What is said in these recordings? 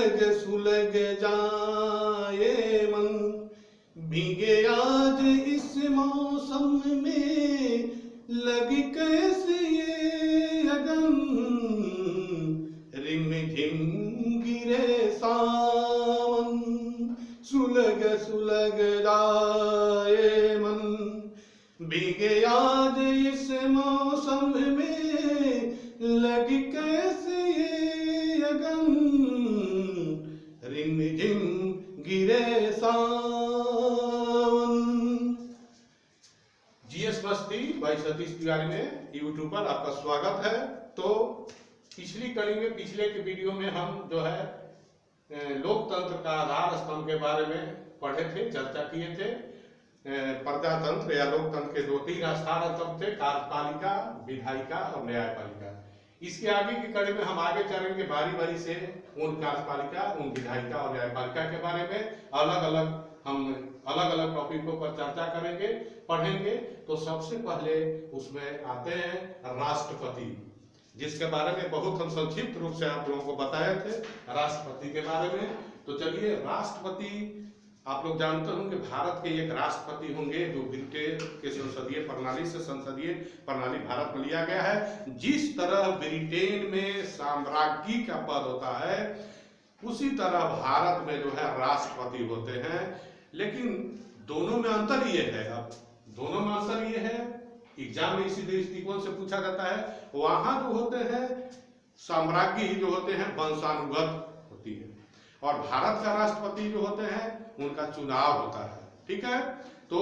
सुलग सुलग जाए मन, भीगे आज इस मौसम में, लगी कैसे ये अगन, रिम झिम गिरे सावन। सुलग सुलग जाए मन, भीगे आज इस मौसम में, लगी कैसे ये अगन, रिम झिम गिरे सावन। जीएस मस्ती भाई सतीश तिवारी में यूट्यूब पर आपका स्वागत है। तो पिछली कड़ी में, पिछले के वीडियो में हम जो है लोकतंत्र का आधार स्तंभ के बारे में पढ़े थे, चर्चा किए थे। प्रजातंत्र या लोकतंत्र के 2-3 आधार स्तंभ थे, कार्यपालिका, विधायिका और न्यायपालिका। इसके आगे की कड़ी में हम आगे चलेंगे बारी बारी से उन कार्यपालिका, उन विधायिका और न्यायपालिका के बारे में अलग अलग टॉपिकों पर चर्चा करेंगे, पढ़ेंगे। तो सबसे पहले उसमें आते हैं राष्ट्रपति, जिसके बारे में बहुत हम संक्षिप्त रूप से आप लोगों को बताए थे राष्ट्रपति के बारे में। तो चलिए, राष्ट्रपति आप लोग जानते होंगे भारत के एक राष्ट्रपति होंगे जो ब्रिटेन के संसदीय प्रणाली से संसदीय प्रणाली भारत में लिया गया है। जिस तरह ब्रिटेन में साम्राज्ञी का पद होता है, उसी तरह भारत में जो है राष्ट्रपति होते हैं। लेकिन दोनों में अंतर ये है, अब दोनों में अंतर ये है, एग्जाम में इसी दृष्टिकोण से पूछा जाता है। वहां जो होते हैं साम्राज्ञी जो होते हैं वंशानुगत होती है, और भारत का राष्ट्रपति जो होते हैं उनका चुनाव होता है। ठीक है, तो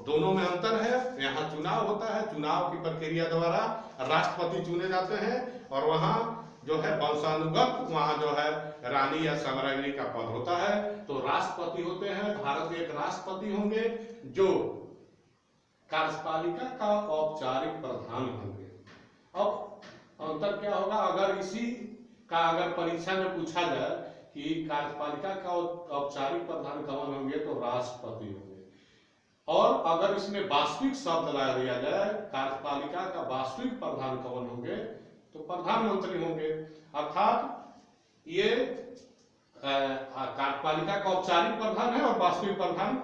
दोनों में अंतर है। यहाँ चुनाव होता है, चुनाव की प्रक्रिया द्वारा राष्ट्रपति चुने जाते हैं, और वहाँ जो है वंशानुगत, वहाँ जो है रानी या साम्राज्ञी का पद होता है। तो राष्ट्रपति होते हैं, भारत के एक राष्ट्रपति होंगे जो कार्यपालिका का औपचारिक प्रधान होंगे। अब अंतर क्या होगा, अगर इसी का अगर परीक्षा में पूछा जाए कि कार्यपालिका का औपचारिक प्रधान कौन होंगे, तो राष्ट्रपति होंगे। और अगर इसमें वास्तविक शब्द लगा दिया जाए, कार्यपालिका का वास्तविक प्रधान कौन होंगे, तो प्रधानमंत्री होंगे। अर्थात ये कार्यपालिका का औपचारिक प्रधान है और वास्तविक प्रधान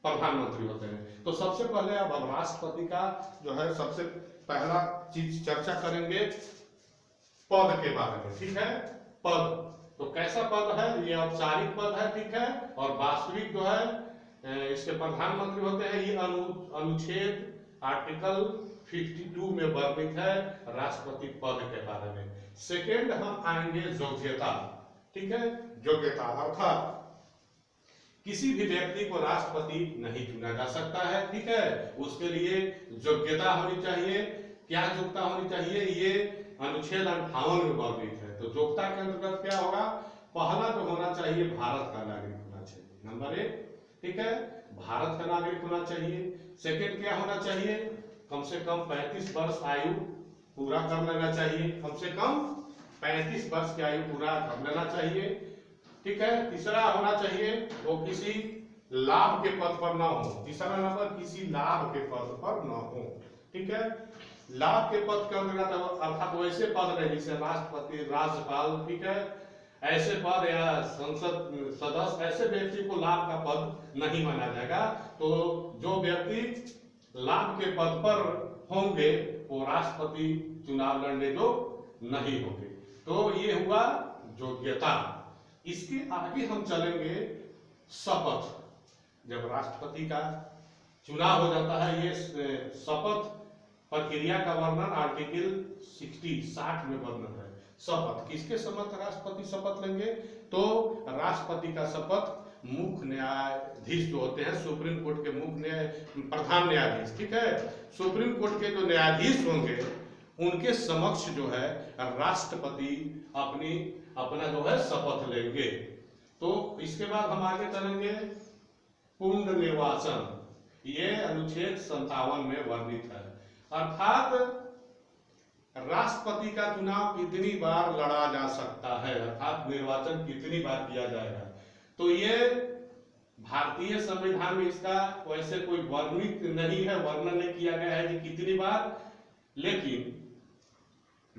प्रधानमंत्री होते हैं। तो सबसे पहले अब हम राष्ट्रपति का जो है सबसे पहला चीज चर्चा करेंगे पद के बारे में। ठीक है, पद तो कैसा पद है, ये औपचारिक पद है। ठीक है, और वास्तविक जो है इसके प्रधानमंत्री होते हैं। ये अनुच्छेद आर्टिकल 52 में वर्णित है राष्ट्रपति पद के बारे में। सेकेंड हम आएंगे योग्यता। ठीक है, योग्यता अर्थात किसी भी व्यक्ति को राष्ट्रपति नहीं चुना जा सकता है। ठीक है, उसके लिए योग्यता होनी चाहिए। क्या योग्यता होनी चाहिए, ये अनुच्छेद 58 में वर्णित है। तो योग्यता के अंतर्गत क्या होगा, पहला जो होना चाहिए भारत का नागरिक होना चाहिए, नंबर 1। ठीक है, भारत का नागरिक होना चाहिए। सेकेंड क्या होना चाहिए, कम से कम 35 वर्ष आयु पूरा कर लेना चाहिए। कम से कम 35 वर्ष की आयु पूरा कर लेना चाहिए। ठीक है, तीसरा होना चाहिए वो किसी लाभ के पद पर ना हो। तीसरा नंबर, किसी लाभ के पद पर ना हो। ठीक है, लाभ के पद के अंतर्गत अर्थात वैसे पद नहीं जैसे राष्ट्रपति, राज्यपाल। ठीक है, ऐसे पद या संसद सदस्य, ऐसे व्यक्ति को लाभ का पद नहीं माना जाएगा। तो जो व्यक्ति लाभ के पद पर होंगे वो राष्ट्रपति चुनाव लड़ने जो नहीं होंगे। तो ये हुआ योग्यता। इसके आगे हम चलेंगे शपथ। जब राष्ट्रपति का चुनाव हो जाता है, ये शपथ प्रक्रिया का वर्णन आर्टिकल 60 में वर्णन है। शपथ किसके समक्ष राष्ट्रपति शपथ लेंगे, तो राष्ट्रपति का शपथ मुख्य न्यायाधीश जो होते हैं, सुप्रीम कोर्ट के प्रधान न्यायाधीश। ठीक है, सुप्रीम कोर्ट के जो न्यायाधीश होंगे उनके समक्ष जो है राष्ट्रपति अपना जो है शपथ लेंगे। तो इसके बाद हम आगे चलेंगे पूर्ण निर्वाचन। ये अनुच्छेद 57 में वर्णित है। अर्थात राष्ट्रपति का चुनाव कितनी बार लड़ा जा सकता है, अर्थात निर्वाचन कितनी बार किया जाएगा। तो ये भारतीय संविधान में इसका वैसे कोई वर्णित नहीं है, वर्णन नहीं किया गया है कि कितनी बार। लेकिन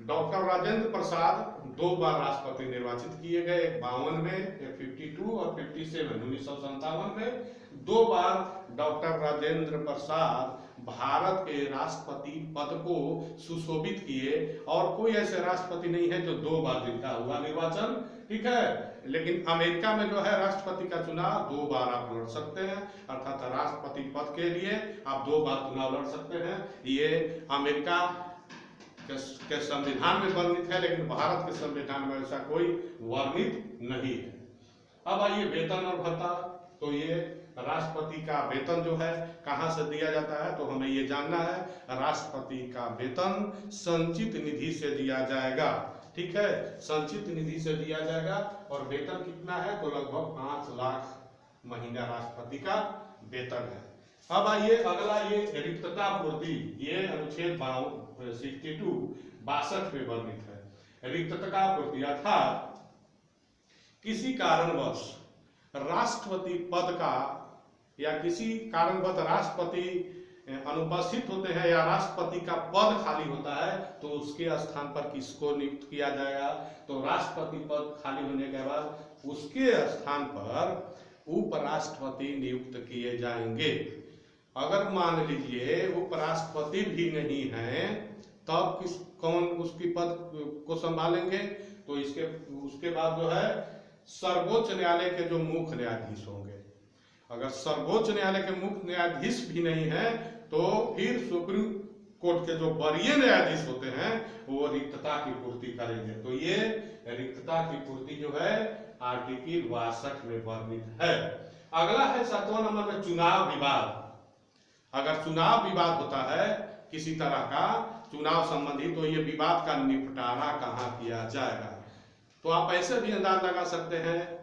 डॉक्टर राजेंद्र प्रसाद 2 बार राष्ट्रपति निर्वाचित किए गए, 52 में, 52 और 57 1957 में 2 बार डॉक्टर राजेंद्र प्रसाद भारत के राष्ट्रपति पद को सुशोभित किए, और कोई ऐसे राष्ट्रपति नहीं है जो 2 बार जीता हुआ निर्वाचन, ठीक है। लेकिन अमेरिका में जो है राष्ट्रपति का चुनाव 2 बार आप लड़ सकते हैं, अर्थात राष्ट्रपति पद के लिए आप 2 बार चुनाव लड़ सकते हैं। ये अमेरिका के संविधान में वर्णित है, लेकिन भारत के संविधान में ऐसा कोई वर्णित नहीं है। अब आइए वेतन और भत्ता। तो ये राष्ट्रपति का वेतन जो है कहां से दिया जाता है, तो हमें ये जानना है। राष्ट्रपति का वेतन संचित निधि से दिया जाएगा, ठीक है, संचित निधि से दिया जाएगा। और वेतन कितना है, तो लगभग 5 लाख महीना राष्ट्रपति का वेतन है। अब आइए अगला, ये रिक्तता पूर्ति, ये अनुच्छेद 62 में वर्णित है। रिक्तता पूर्ति अर्थात किसी कारणवश राष्ट्रपति पद का या किसी कारणवश राष्ट्रपति अनुपस्थित होते हैं या राष्ट्रपति का पद खाली होता है, तो उसके स्थान पर किसको नियुक्त किया जाएगा, तो राष्ट्रपति पद खाली होने के बाद उसके स्थान पर उपराष्ट्रपति नियुक्त किए जाएंगे। अगर मान लीजिए उपराष्ट्रपति भी नहीं है, तब कौन उसकी पद को संभालेंगे, तो उसके बाद जो है सर्वोच्च न्यायालय के जो मुख्य न्यायाधीश होंगे। अगर सर्वोच्च न्यायालय के मुख्य न्यायाधीश भी नहीं है, तो फिर सुप्रीम कोर्ट के जो वरीय न्यायाधीश होते हैं वो रिक्तता की पूर्ति करेंगे। तो ये रिक्तता की पूर्ति जो है आर्टिकल 62 में वर्णित है। अगला है 7वां नंबर में चुनाव विवाद। अगर चुनाव विवाद होता है किसी तरह का चुनाव संबंधी, तो ये विवाद का निपटारा कहाँ किया जाएगा, तो आप ऐसे भी अंदाज लगा सकते हैं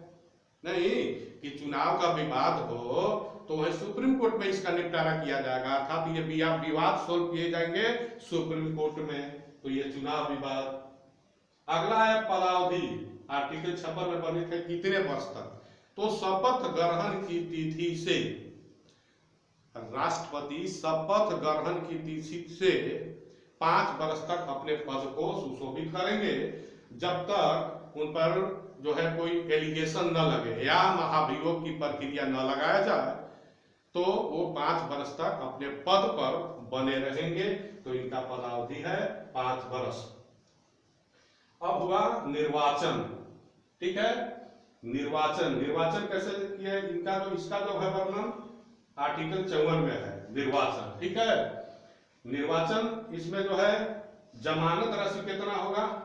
नहीं कि चुनाव का विवाद हो तो वह सुप्रीम कोर्ट में इसका निपटारा किया जाएगा, अर्थात ये विवाद सोल्व किए जाएंगे सुप्रीम कोर्ट में। तो ये चुनाव विवाद। अगला है पदावधि। आर्टिकल 56 में वर्णित है कितने वर्ष तक, तो शपथ ग्रहण की तिथि से, राष्ट्रपति शपथ ग्रहण की तिथि से 5 वर्ष तक अपने पद को सुशोभित करेंगे, जब तक उन पर जो है कोई एलिगेशन न लगे या महाभियोग की प्रक्रिया न लगाया जाए, तो वो 5 वर्ष तक अपने पद पर बने रहेंगे। तो इनका पदावधि है 5 वर्ष। अब हुआ निर्वाचन, ठीक है। निर्वाचन कैसे किया इनका, तो इसका जो है वर्णन आर्टिकल 54 में है निर्वाचन, ठीक है। निर्वाचन इसमें जो है जमानत राशि कितना होगा,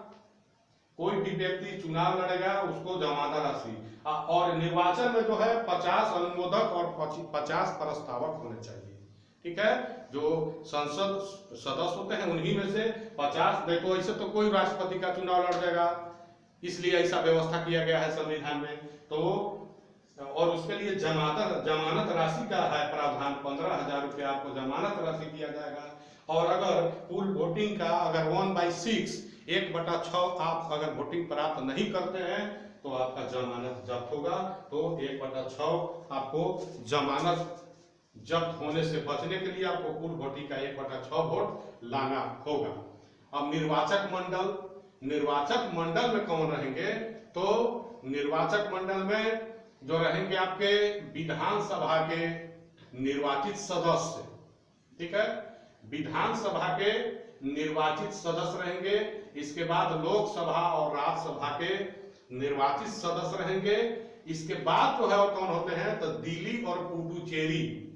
कोई भी व्यक्ति चुनाव लड़ेगा उसको जमानत राशि, और निर्वाचन में जो है 50 अनुमोदक और 50 प्रस्तावक होने चाहिए, ठीक है। जो संसद सदस्य होते हैं उन्हीं में से 50, देखो ऐसे तो कोई राष्ट्रपति का चुनाव लड़ जाएगा, इसलिए ऐसा व्यवस्था किया गया है संविधान में। तो और उसके लिए जमानत राशि का है प्रावधान, 15,000 रुपया आपको जमानत राशि दिया जाएगा। और अगर पूल वोटिंग का अगर 1/6 1/6 आप अगर वोटिंग प्राप्त नहीं करते हैं तो आपका जमानत जब्त होगा। तो 1/6 आपको जमानत जब्त होने से बचने के लिए आपको पूल वोटिंग का 1/6 वोट लाना होगा। अब निर्वाचक मंडल में कौन रहेंगे, तो निर्वाचक मंडल में जो रहेंगे आपके विधानसभा के निर्वाचित सदस्य, ठीक है, विधानसभा के निर्वाचित सदस्य रहेंगे। इसके बाद लोकसभा और राज्यसभा के निर्वाचित सदस्य रहेंगे। इसके बाद जो है वो कौन होते हैं, तो दिल्ली और पुडुचेरी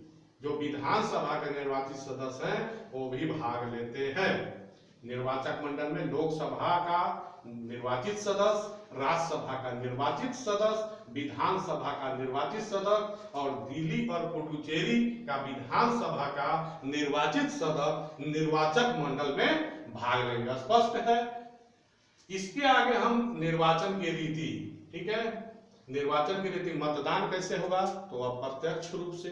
जो विधानसभा के निर्वाचित सदस्य हैं वो भी भाग लेते हैं। निर्वाचक मंडल में लोकसभा का निर्वाचित सदस्य, राज्यसभा का निर्वाचित सदस्य, विधानसभा का निर्वाचित सदस्य और दिल्ली और पुडुचेरी का विधानसभा का निर्वाचित सदस्य निर्वाचक मंडल में भाग लेंगे। स्पष्ट है। इसके आगे हम निर्वाचन की रीति, ठीक है, निर्वाचन की रीति मतदान कैसे होगा, तो अप्रत्यक्ष रूप से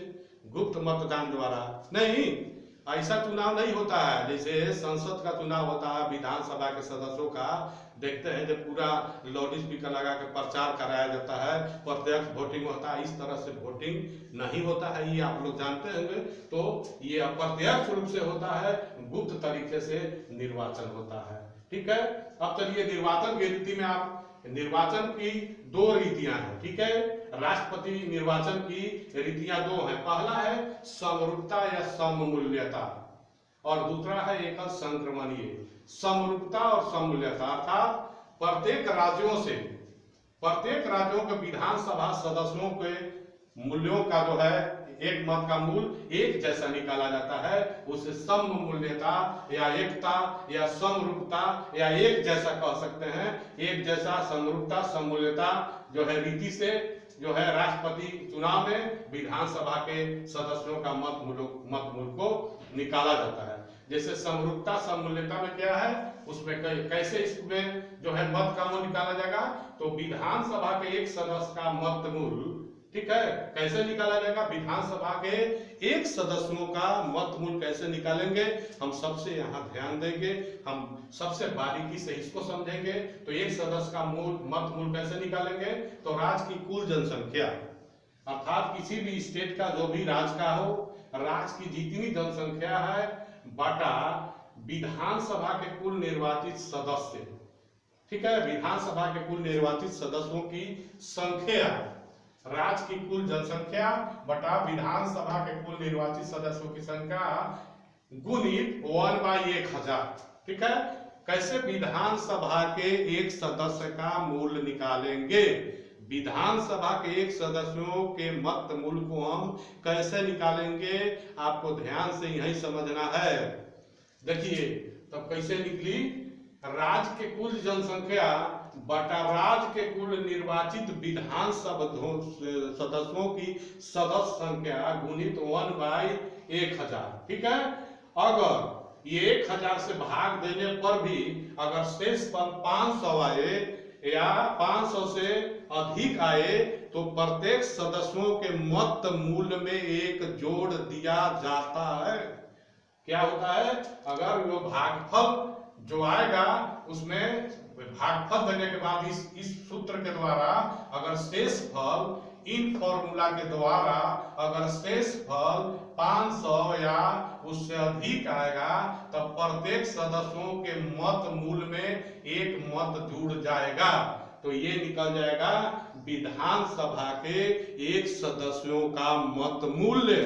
गुप्त मतदान द्वारा नहीं, ऐसा चुनाव नहीं होता है जैसे संसद का चुनाव होता है, विधानसभा के सदस्यों का देखते हैं जब पूरा लाउड स्पीकर लगा के प्रचार कराया जाता है, प्रत्यक्ष वोटिंग होता है। इस तरह से वोटिंग नहीं होता है, ये आप लोग जानते होंगे। तो ये अप्रत्यक्ष रूप से होता है, गुप्त तरीके से निर्वाचन होता है, ठीक है। अब चलिए निर्वाचन की रीति में, आप निर्वाचन की दो रीतियां हैं, ठीक है। राष्ट्रपति निर्वाचन की रीतियां दो हैं, पहला है समरूपता या सममूल्यता और दूसरा है एकल संक्रमणीय। समरूपता और सममूल्यता अर्थात प्रत्येक राज्यों के विधानसभा सदस्यों के मूल्यों का जो है एक मत का मूल एक जैसा निकाला जाता है, उसे सममूल्यता या एकता या समरूपता या एक जैसा कह सकते हैं। एक जैसा, समरूपता, सममूल्यता जो है रीति से जो है राष्ट्रपति चुनाव में विधानसभा के सदस्यों का मत मूल को निकाला जाता है। जैसे समरूपता सममूल्यता में क्या है, उसमें कैसे इसमें जो है मत का मूल निकाला जाएगा, तो विधानसभा के एक सदस्य का मत मूल, ठीक है, कैसे निकाला जाएगा, विधानसभा के एक सदस्यों का मत मूल कैसे निकालेंगे, हम सबसे यहाँ ध्यान देंगे, हम सबसे बारीकी से इसको समझेंगे। तो एक सदस्य का मत मूल कैसे निकालेंगे, तो राज्य की कुल जनसंख्या अर्थात किसी भी स्टेट का जो भी राज्य का हो, राज्य की जितनी जनसंख्या है बटा विधानसभा के कुल निर्वाचित सदस्य, ठीक है, विधानसभा के कुल निर्वाचित सदस्यों की संख्या, राज्य की कुल जनसंख्या बटा विधानसभा के कुल निर्वाचित सदस्यों की संख्या गुणित 1/1000, ठीक है। कैसे विधानसभा के एक सदस्य का मूल्य निकालेंगे, विधानसभा के एक सदस्यों के मत मूल को हम कैसे निकालेंगे, आपको ध्यान से यही समझना है। देखिए तब कैसे निकली, राज्य के कुल जनसंख्या बटा राज्य के कुल निर्वाचित विधानसभा सदस्यों की सदस्य संख्या गुणित 1/1000, ठीक है। अगर ये 1000 से भाग देने पर भी अगर शेष पर 500 आए या 500 से अधिक आए तो प्रत्येक सदस्यों के मत मूल्य में एक जोड़ दिया जाता है। क्या होता है, अगर वो भागफल जो आएगा उसमें भागफल देने के बाद इस सूत्र के द्वारा अगर शेष फल इन फॉर्मूला के द्वारा अगर शेष फल 500 या उससे अधिक आएगा तब प्रत्येक सदस्यों के मत मूल में एक मत जुड़ जाएगा, तो ये निकल जाएगा विधानसभा के एक सदस्यों का मत मूल्य।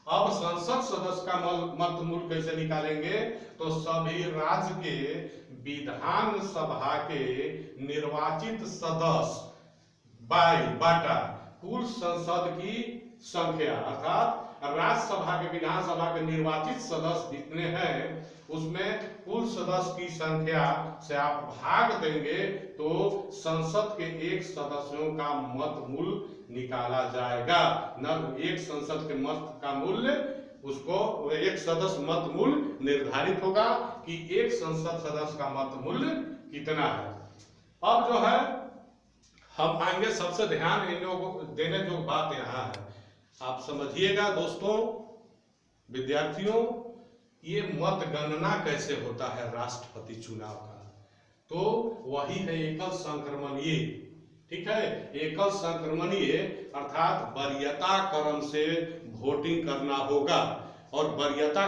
अब संसद सदस्य का मत मूल्य कैसे निकालेंगे, तो सभी राज्य के विधानसभा के निर्वाचित सदस्य बटा कुल संसद की संख्या अर्थात राज्यसभा के विधानसभा के निर्वाचित सदस्य जितने हैं उसमें कुल सदस्य की संख्या से आप भाग देंगे तो संसद के एक सदस्यों का मत मूल्य निकाला जाएगा। न एक संसद के मत का मूल्य उसको एक सदस्य मत मूल्य निर्धारित होगा कि एक संसद सदस्य का मत मूल्य कितना है। अब जो है हम आएंगे सबसे ध्यान इन लोगों देने जो बात यहाँ है, आप समझिएगा दोस्तों विद्यार्थियों, ये मतगणना कैसे होता है राष्ट्रपति चुनाव का, तो वही है एकल संक्रमणीय, ठीक है। एकल संक्रमणीय अर्थात वरीयता क्रम से वोटिंग करना होगा और वरीयता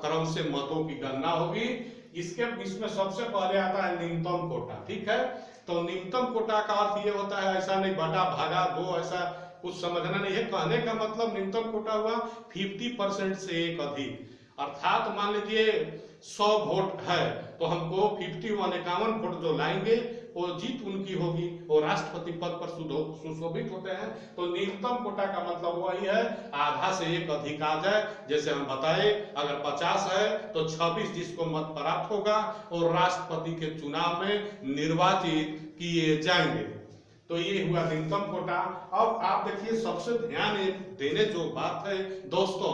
क्रम से मतों की गणना होगी। इसमें सबसे पहले आता है न्यूनतम कोटा, ठीक है। तो न्यूनतम कोटा का अर्थ ये होता है, ऐसा नहीं बटा भागा दो ऐसा कुछ समझना नहीं है। कहने का मतलब न्यूनतम कोटा हुआ 50% से एक अधिक, अर्थात मान लीजिए 100 वोट है तो हमको 51 वोट जो लाएंगे वो जीत उनकी होगी, वो राष्ट्रपति पद पर सुशोभित होते हैं। तो न्यूनतम कोटा का मतलब वही है आधा से एक अधिक आ जाए। जैसे हम बताए अगर 50 है तो 26 जिसको मत प्राप्त होगा और राष्ट्रपति के चुनाव में निर्वाचित किए जाएंगे। तो ये हुआ न्यूनतम कोटा। अब आप देखिए सबसे ध्यान देने जो बात है दोस्तों,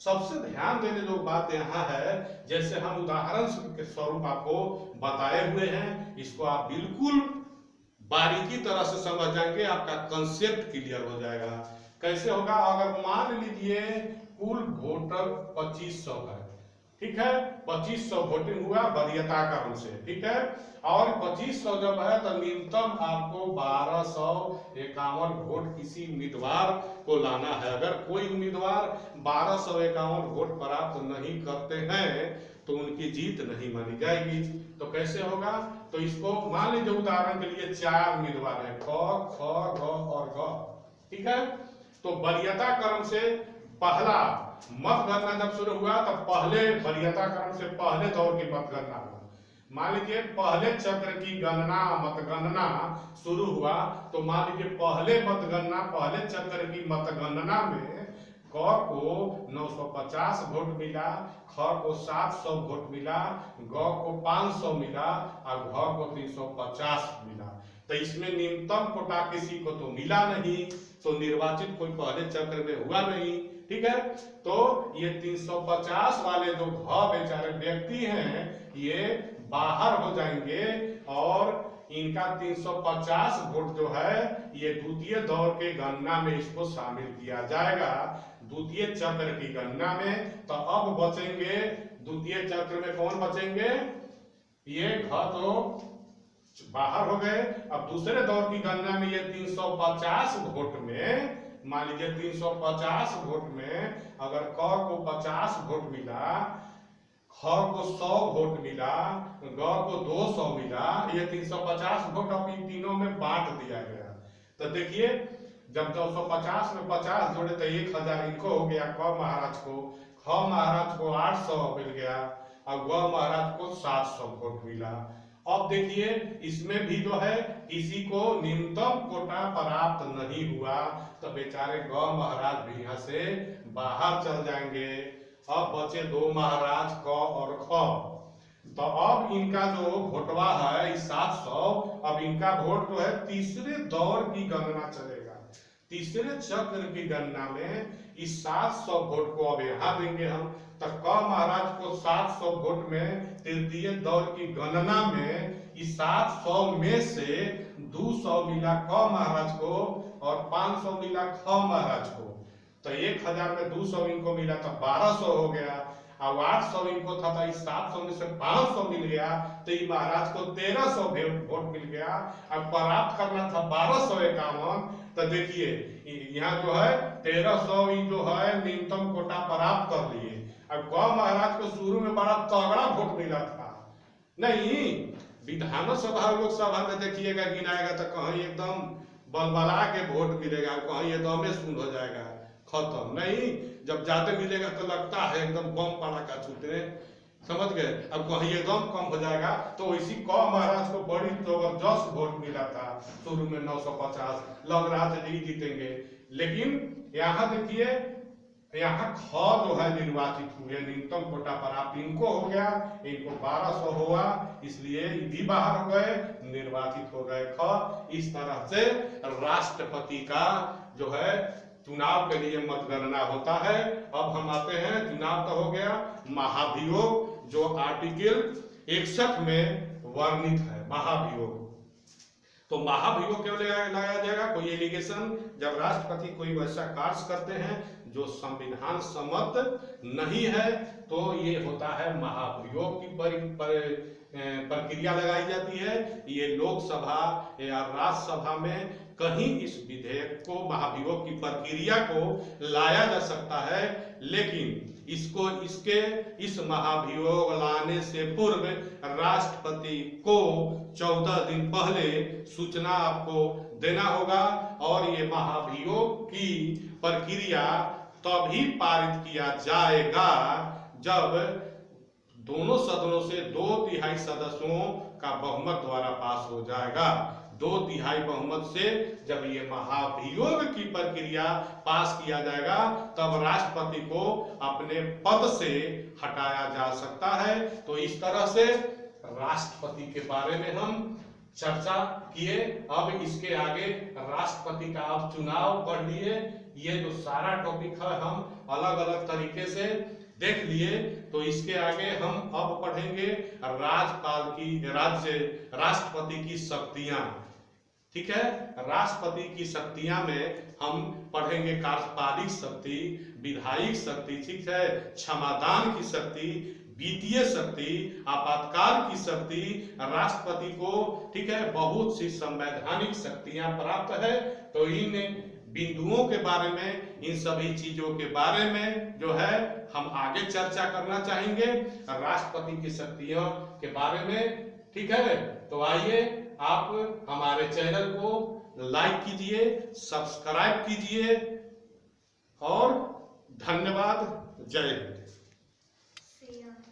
सबसे ध्यान देने जो बात यहाँ है, जैसे हम उदाहरण के स्वरूप आपको बताए हुए हैं, इसको आप बिल्कुल बारीकी तरह से समझ जाएंगे, आपका कंसेप्ट क्लियर हो जाएगा। कैसे होगा, अगर मान लीजिए कुल वोटर 2500 है ठीक है। 2500 वोटिंग हुआ वरीयता क्रम से, ठीक है। और 2500 जब है तो न्यूनतम आपको 1251 वोट किसी उम्मीदवार को लाना है। अगर कोई उम्मीदवार 1251 वोट प्राप्त नहीं करते हैं तो उनकी जीत नहीं मानी जाएगी। तो कैसे होगा, तो इसको मान लीजिए उदाहरण के लिए 4 उम्मीदवार है, ख, ख, ग और घ, ठीक है। तो वरीयता क्रम से पहला मतगणना जब शुरू हुआ तो पहले वरीयता क्रम से पहले दौर की मतगणना हुआ। मान लीजिए पहले चक्र की गणना मतगणना शुरू हुआ तो मान लीजिए पहले चक्र की मतगणना में क को 950 वोट मिला, ख को 700 वोट मिला, ग को 500 मिला और घ को 350 मिला। तो इसमें न्यूनतम कोटा किसी को तो मिला नहीं, तो निर्वाचित कोई पहले चक्र में हुआ नहीं, ठीक है। तो ये 350 वाले जो बेचारे व्यक्ति हैं ये बाहर हो जाएंगे और इनका 350 वोट जो है ये द्वितीय दौर के गणना में इसको शामिल किया जाएगा, द्वितीय चक्र की गणना में। तो अब बचेंगे द्वितीय चक्र में कौन बचेंगे, ये घ तो बाहर हो गए। अब दूसरे दौर की गणना में ये 350 वोट में, मान लीजिए 350 वोट में अगर क को 50 वोट मिला, ख को 100 वोट मिला, ग को 200 मिला, ये 350 वोट अब इन तीनों में बांट दिया गया। तो देखिए जब 250 में 50 जोड़े तो 1000 इनको हो गया, क महाराज को, ख महाराज को 800 मिल गया और ग महाराज को 700 वोट मिला। अब देखिए इसमें भी जो है किसी को न्यूनतम कोटा प्राप्त नहीं हुआ तो बेचारे ग महाराज भी यहाँ से बाहर चल जाएंगे। अब बचे 2 महाराज क और ख। तो अब इनका जो वोटवा है 700, अब इनका वोट जो है तीसरे दौर की गणना चलेगा, तीसरे चक्र की गणना में इस 700 वोट को अब यहाँ देंगे हम। तो क महाराज को 700 वोट में तृतीय दौर की गणना में इस 700 में से 200 मिला क महाराज को और 500 मिला ख महाराज को। तो 1000 में 200 इनको मिला तो 1200 हो गया, अब 800 इनको था तो इस 700 में से 500 मिल गया तो ये महाराज को 1300 वोट मिल गया। अब प्राप्त करना था 1251, तो देखिए यहाँ जो है 1300 जो है न्यूनतम कोटा प्राप्त कर लिए। अब क महाराज को शुरू में बड़ा तगड़ा वोट मिला था, नहीं विधानसभा लोकसभा में देखिएगा गिनाएगा तो कहीं एकदम बलबला के वोट मिलेगा, कहीं एकदम शून्य हो जाएगा, खत्म। नहीं जब ज्यादा मिलेगा तो लगता है एकदम बम पड़ाका छूटने, समझ गए। अब कहीं एकदम कम हो जाएगा तो इसी क महाराज को बड़ी जबरदस्त वोट मिला था शुरू में 950, लग रहा था नहीं जीतेंगे। लेकिन यहाँ देखिए यहाँ ख जो है निर्वाचित हुए, न्यूनतम कोटा प्राप्त इनको हो गया, इनको 1200 हुआ इसलिए ये भी बाहर हो गए, निर्वाचित हो गए ख। इस तरह से राष्ट्रपति का जो है चुनाव के लिए मतगणना होता है। अब हम आते हैं, चुनाव तो हो गया, महाभियोग जो आर्टिकल 61 में वर्णित है, महाभियोग। तो महाभियोग क्यों लगाया जाएगा, कोई एलिगेशन जब राष्ट्रपति कोई वैसा कार्य करते हैं जो संविधान सम्मत नहीं है तो ये होता है महाभियोग की प्रक्रिया लगाई जाती है। ये लोकसभा या राज्यसभा में कहीं इस विधेयक को महाभियोग की प्रक्रिया को लाया जा सकता है, लेकिन इसको इस महाभियोग लाने से पूर्व राष्ट्रपति को 14 दिन पहले सूचना आपको देना होगा और ये महाभियोग की प्रक्रिया तभी पारित किया जाएगा जब दोनों सदनों से 2/3 सदस्यों का बहुमत द्वारा पास हो जाएगा। 2/3 बहुमत से जब ये महाभियोग की प्रक्रिया पास किया जाएगा तब राष्ट्रपति को अपने पद से हटाया जा सकता है। तो इस तरह से राष्ट्रपति के बारे में हम चर्चा किए। अब इसके आगे राष्ट्रपति का अब चुनाव पढ़ लिए, ये जो सारा टॉपिक है हम अलग अलग तरीके से देख लिए। तो इसके आगे हम अब पढ़ेंगे राष्ट्रपति की शक्तियां, ठीक है। राष्ट्रपति की शक्तियां में हम पढ़ेंगे कार्यपालिक शक्ति, विधायिक शक्ति, ठीक है, क्षमादान की शक्ति, वित्तीय शक्ति, आपातकाल की शक्ति राष्ट्रपति को, ठीक है, बहुत सी संवैधानिक शक्तियां प्राप्त है। तो इन बिंदुओं के बारे में, इन सभी चीजों के बारे में जो है हम आगे चर्चा करना चाहेंगे, राष्ट्रपति की शक्तियों के बारे में। ठीक है, तो आइए आप हमारे चैनल को लाइक कीजिए, सब्सक्राइब कीजिए और धन्यवाद। जय हिंद।